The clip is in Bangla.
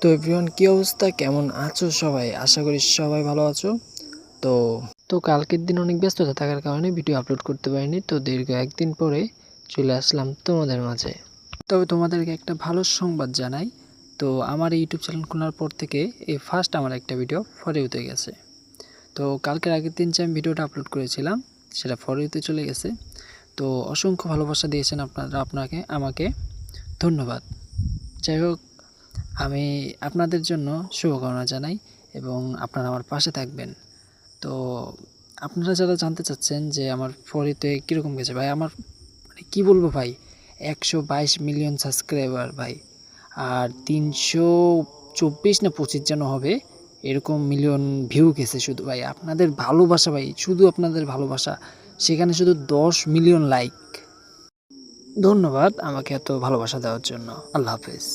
তো এভরিওয়ান, কি অবস্থা, কেমন আছো সবাই? আশা করি সবাই ভালো আছো। তো তো কালকের দিন অনেক ব্যস্ততা থাকার কারণে ভিডিও আপলোড করতে পারিনি। তো দীর্ঘ একদিন পরে চলে আসলাম তোমাদের মাঝে। তবে তোমাদেরকে একটা ভালো সংবাদ জানাই। তো আমার এই ইউটিউব চ্যানেল খোলার পর থেকে এই ফার্স্ট আমার একটা ভিডিও ফর ইউতে গেছে। তো কালকের আগের দিন যে আমি ভিডিওটা আপলোড করেছিলাম সেটা ফর ইউতে চলে গেছে। তো অসংখ্য ভালোবাসা দিয়েছেন আপনারা আমাকে ধন্যবাদ। যাই হোক, আমি আপনাদের জন্য শুভকামনা জানাই এবং আপনারা আমার পাশে থাকবেন। তো আপনারা যারা জানতে চাচ্ছেন যে আমার ফরিতে কীরকম গেছে ভাই, আমার মানে কী বলবো ভাই, 122 মিলিয়ন সাবস্ক্রাইবার ভাই, আর 324 না 25 যেন হবে এরকম মিলিয়ন ভিউ গেছে। শুধু ভাই আপনাদের ভালোবাসা, ভাই শুধু আপনাদের ভালোবাসা, সেখানে শুধু 10 মিলিয়ন লাইক। ধন্যবাদ আমাকে এত ভালোবাসা দেওয়ার জন্য। আল্লাহ হাফেজ।